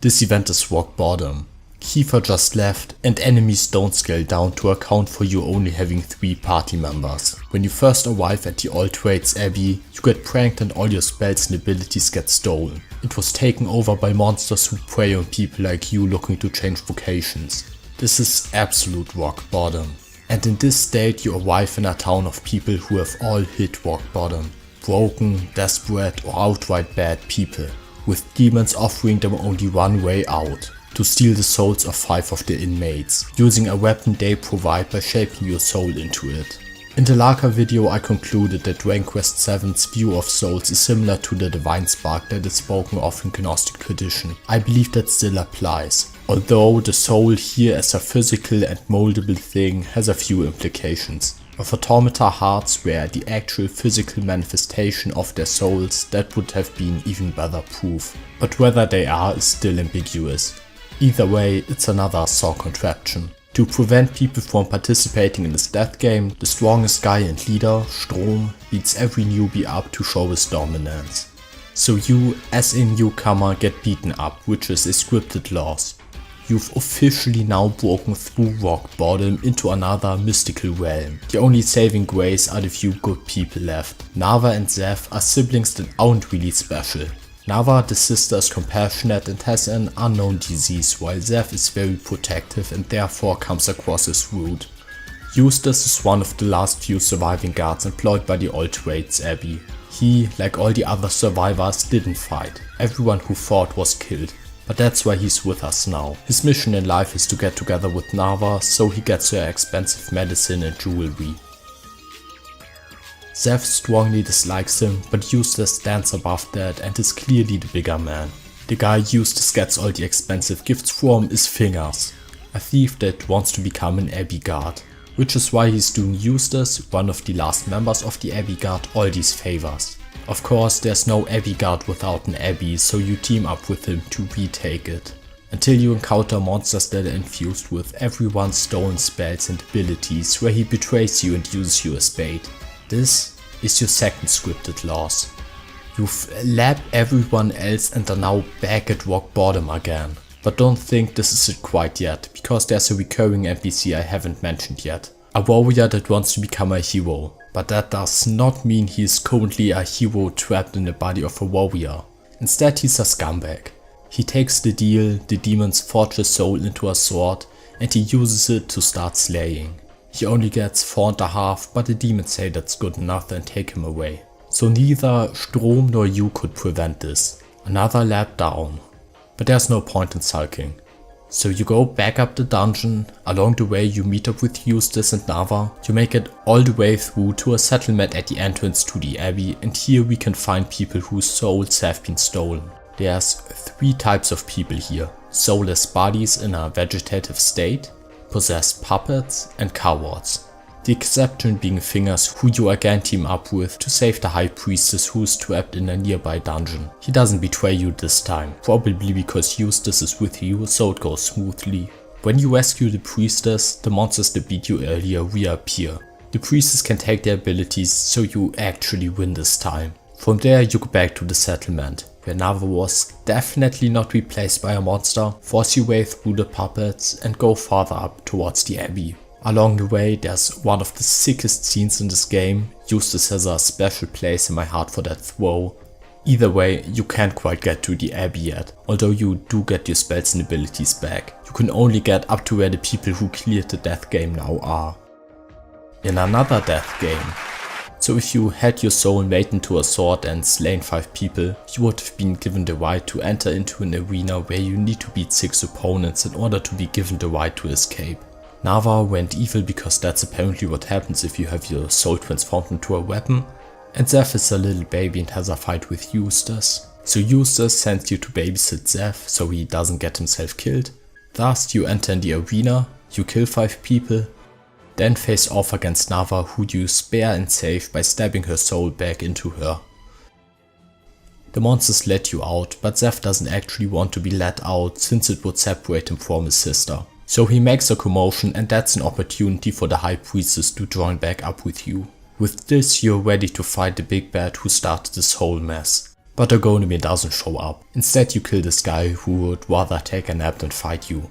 This event is rock bottom. Kiefer just left and enemies don't scale down to account for you only having 3 party members. When you first arrive at the Alltrades Abbey, you get pranked and all your spells and abilities get stolen. It was taken over by monsters who prey on people like you looking to change vocations. This is absolute rock bottom. And in this state you arrive in a town of people who have all hit rock bottom. Broken, desperate or outright bad people, with demons offering them only one way out. To steal the souls of 5 of the inmates, using a weapon they provide by shaping your soul into it. In the Laka video I concluded that Dragon Quest VII's view of souls is similar to the divine spark that is spoken of in Gnostic tradition. I believe that still applies, although the soul here as a physical and moldable thing has a few implications. Of automata hearts were the actual physical manifestation of their souls, that would have been even better proof, but whether they are is still ambiguous. Either way, it's another Saw contraption. To prevent people from participating in this death game, the strongest guy and leader, Strom, beats every newbie up to show his dominance. So you, as a newcomer, get beaten up, which is a scripted loss. You've officially now broken through rock bottom into another mystical realm. The only saving grace are the few good people left. Nava and Zeph are siblings that aren't really special. Nava, the sister, is compassionate and has an unknown disease, while Zeph is very protective and therefore comes across as rude. Eustace is one of the last few surviving guards employed by the Alltrades Abbey. He, like all the other survivors, didn't fight. Everyone who fought was killed. But that's why he's with us now. His mission in life is to get together with Nava, so he gets her expensive medicine and jewelry. Zeph strongly dislikes him, but Eustace stands above that and is clearly the bigger man. The guy Eustace gets all the expensive gifts from is Fingers, a thief that wants to become an Abbey guard, which is why he's doing Eustace, one of the last members of the Abbey guard, all these favors. Of course, there's no Abbey guard without an Abbey, so you team up with him to retake it, until you encounter monsters that are infused with everyone's stolen spells and abilities, where he betrays you and uses you as bait. This is your second scripted loss. You've lapped everyone else and are now back at rock bottom again. But don't think this is it quite yet, because there's a recurring NPC I haven't mentioned yet. A warrior that wants to become a hero, but that does not mean he is currently a hero trapped in the body of a warrior. Instead he's a scumbag. He takes the deal, the demons forge his soul into a sword and he uses it to start slaying. He only gets 4.5, but the demons say that's good enough and take him away. So neither Strom nor you could prevent this. Another lap down. But there's no point in sulking. So you go back up the dungeon, along the way you meet up with Eustace and Nava, you make it all the way through to a settlement at the entrance to the Abbey, and here we can find people whose souls have been stolen. There's 3 types of people here: soulless bodies in a vegetative state, possessed puppets and cowards. The exception being Fingers, who you again team up with to save the High Priestess who is trapped in a nearby dungeon. He doesn't betray you this time, probably because Eustace is with you, so it goes smoothly. When you rescue the Priestess, the monsters that beat you earlier reappear. The Priestess can take their abilities, so you actually win this time. From there you go back to the settlement, where Nava was definitely not replaced by a monster, force your way through the puppets and go farther up towards the Abbey. Along the way there's one of the sickest scenes in this game. Eustace has a special place in my heart for that throw. Either way, you can't quite get to the Abbey yet, although you do get your spells and abilities back. You can only get up to where the people who cleared the death game now are. In another death game. So if you had your soul made into a sword and slain 5 people, you would have been given the right to enter into an arena where you need to beat 6 opponents in order to be given the right to escape. Nava went evil because that's apparently what happens if you have your soul transformed into a weapon, and Zeph is a little baby and has a fight with Eustace. So Eustace sends you to babysit Zeph so he doesn't get himself killed. Thus you enter in the arena, you kill 5 people, then face off against Nava, who you spare and save by stabbing her soul back into her. The monsters let you out, but Zeph doesn't actually want to be let out since it would separate him from his sister. So he makes a commotion, and that's an opportunity for the High Priestess to join back up with you. With this you're ready to fight the big bad who started this whole mess. But Ergonomir doesn't show up. Instead you kill this guy who would rather take a nap than fight you.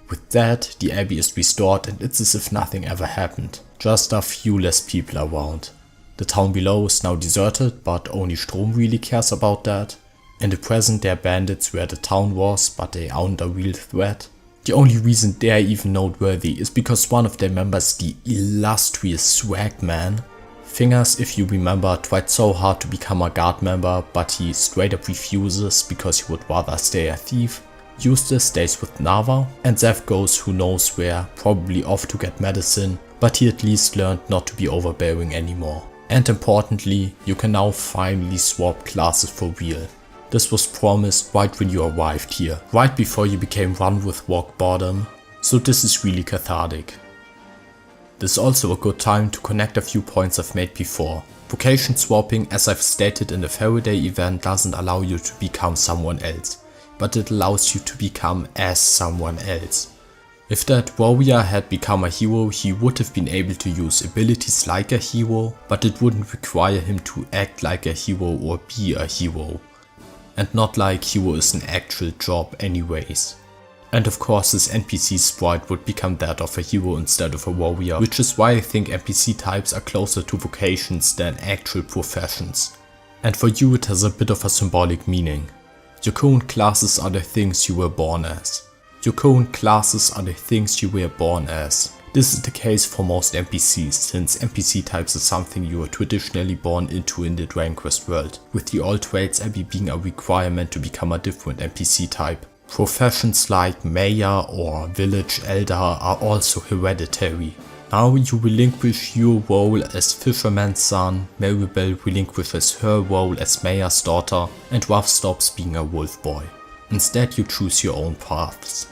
With that, the Abbey is restored and it's as if nothing ever happened. Just a few less people around. The town below is now deserted, but only Strom really cares about that. In the present there are bandits where the town was, but they aren't a real threat. The only reason they are even noteworthy is because one of their members, the illustrious Swag Man, Fingers, if you remember, tried so hard to become a guard member, but he straight up refuses because he would rather stay a thief. Eustace stays with Nava, and Zev goes who knows where, probably off to get medicine, but he at least learned not to be overbearing anymore. And importantly, you can now finally swap classes for real. This was promised right when you arrived here, right before you became one with Rock Bottom, so this is really cathartic. This is also a good time to connect a few points I've made before. Vocation swapping, as I've stated in the Faraday event, doesn't allow you to become someone else, but it allows you to become as someone else. If that warrior had become a hero, he would have been able to use abilities like a hero, but it wouldn't require him to act like a hero or be a hero. And not like hero is an actual job anyways. And of course this NPC sprite would become that of a hero instead of a warrior, which is why I think NPC types are closer to vocations than actual professions. And for you it has a bit of a symbolic meaning. Your current classes are the things you were born as. Your current classes are the things you were born as. This is the case for most NPCs, since NPC types are something you are traditionally born into in the Dragon Quest world, with the Alltrades Abbey being a requirement to become a different NPC type. Professions like Mayor or Village Elder are also hereditary. Now you relinquish your role as Fisherman's son, Maribel relinquishes her role as Mayor's daughter, and Ruff stops being a wolf boy. Instead you choose your own paths.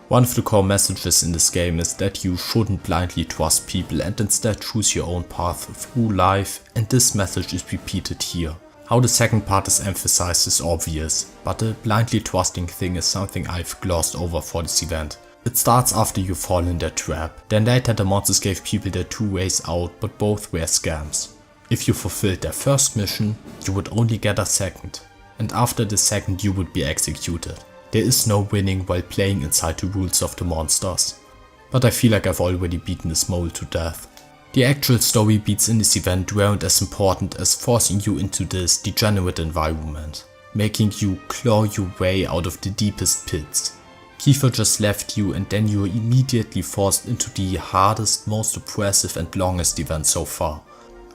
One of the core messages in this game is that you shouldn't blindly trust people and instead choose your own path through life, and this message is repeated here. How the second part is emphasized is obvious, but the blindly trusting thing is something I've glossed over for this event. It starts after you fall in their trap, then later the monsters gave people their two ways out, but both were scams. If you fulfilled their first mission, you would only get a second, and after the second you would be executed. There is no winning while playing inside the rules of the monsters. But I feel like I've already beaten this mole to death. The actual story beats in this event weren't as important as forcing you into this degenerate environment, making you claw your way out of the deepest pits. Kiefer just left you and then you were immediately forced into the hardest, most oppressive and longest event so far.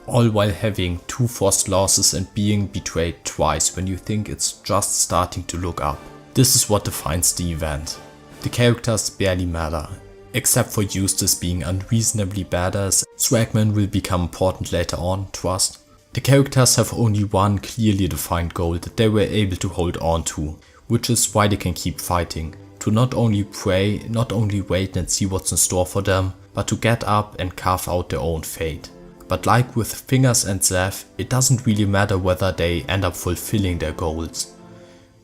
All while having 2 forced losses and being betrayed twice when you think it's just starting to look up. This is what defines the event. The characters barely matter, except for Eustace being unreasonably badass. Swagman will become important later on, trust. The characters have only one clearly defined goal that they were able to hold on to, which is why they can keep fighting. To not only pray, not only wait and see what's in store for them, but to get up and carve out their own fate. But like with Fingers and Zev, it doesn't really matter whether they end up fulfilling their goals.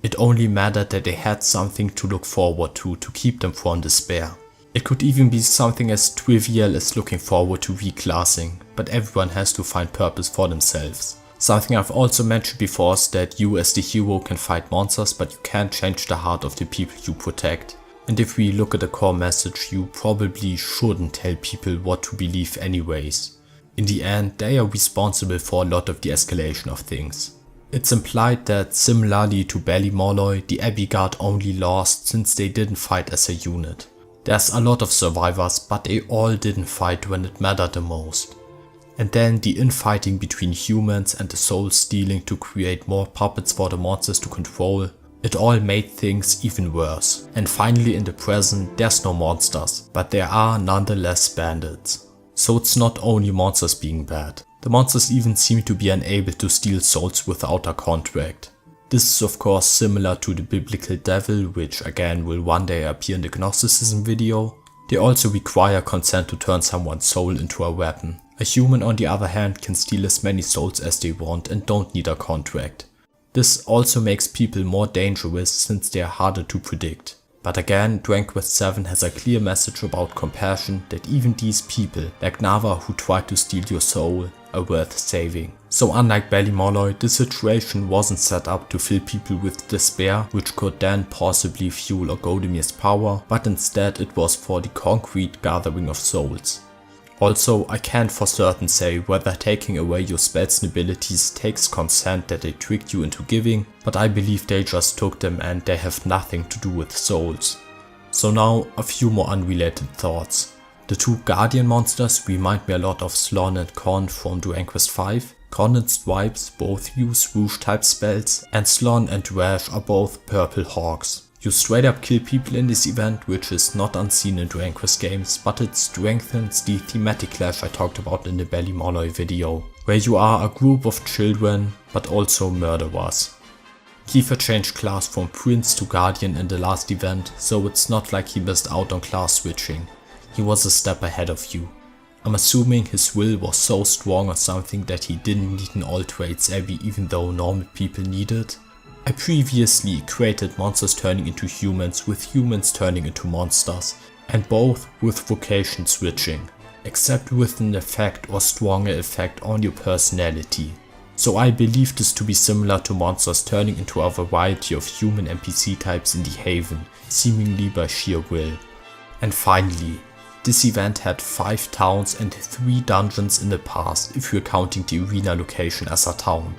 It only mattered that they had something to look forward to keep them from despair. It could even be something as trivial as looking forward to reclassing, but everyone has to find purpose for themselves. Something I've also mentioned before is that you as the hero can fight monsters, but you can't change the heart of the people you protect. And if we look at the core message, you probably shouldn't tell people what to believe anyways. In the end, they are responsible for a lot of the escalation of things. It's implied that similarly to Ballymolloy, the Abbey Guard only lost since they didn't fight as a unit. There's a lot of survivors, but they all didn't fight when it mattered the most. And then the infighting between humans and the soul stealing to create more puppets for the monsters to control, it all made things even worse. And finally in the present, there's no monsters, but there are nonetheless bandits. So it's not only monsters being bad. The monsters even seem to be unable to steal souls without a contract. This is of course similar to the biblical devil, which again will one day appear in the Gnosticism video. They also require consent to turn someone's soul into a weapon. A human on the other hand can steal as many souls as they want and don't need a contract. This also makes people more dangerous since they are harder to predict. But again, Dragon Quest VII has a clear message about compassion, that even these people, like Nava who tried to steal your soul, are worth saving. So unlike Ballymolloy, the situation wasn't set up to fill people with despair, which could then possibly fuel Ogodemir's power, but instead it was for the concrete gathering of souls. Also, I can't for certain say whether taking away your spells and abilities takes consent that they tricked you into giving, but I believe they just took them and they have nothing to do with souls. So now, a few more unrelated thoughts. The two Guardian monsters remind me a lot of Slon and Con from Dragon Quest V. Con and Stripes both use Rouge type spells, and Slon and Rash are both Purple Hawks. You straight up kill people in this event, which is not unseen in Dragon Quest games, but it strengthens the thematic clash I talked about in the Ballymolloy video, where you are a group of children, but also murderers. Kiefer changed class from Prince to Guardian in the last event, so it's not like he missed out on class switching. He was a step ahead of you. I'm assuming his will was so strong or something that he didn't need an Alltrades Abbey even though normal people need it. I previously created monsters turning into humans with humans turning into monsters, and both with vocation switching, except with an effect or stronger effect on your personality. So I believe this to be similar to monsters turning into a variety of human NPC types in the Haven, seemingly by sheer will. And finally, this event had 5 towns and 3 dungeons in the past if you're counting the arena location as a town.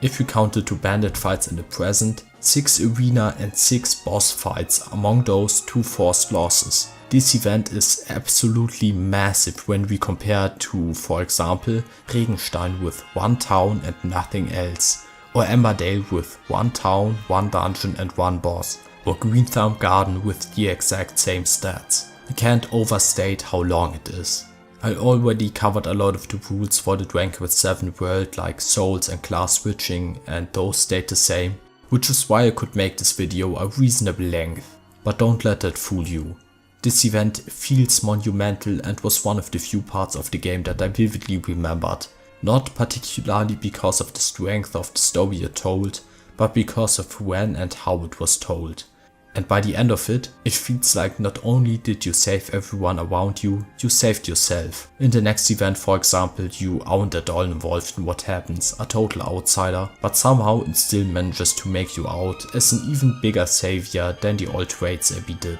If you count the 2 bandit fights in the present, 6 arena and 6 boss fights, among those 2 forced losses. This event is absolutely massive when we compare to, for example, Regenstein with 1 town and nothing else, or Emberdale with 1 town, 1 dungeon and 1 boss, or Greenthumb Garden with the exact same stats. I can't overstate how long it is. I already covered a lot of the rules for the Dragon Quest VII world like souls and class switching, and those stayed the same, which is why I could make this video a reasonable length. But don't let that fool you. This event feels monumental and was one of the few parts of the game that I vividly remembered, not particularly because of the strength of the story it told, but because of when and how it was told. And by the end of it, it feels like not only did you save everyone around you, you saved yourself. In the next event, for example, you aren't at all involved in what happens, a total outsider, but somehow it still manages to make you out as an even bigger savior than the Alltrades Abbey did.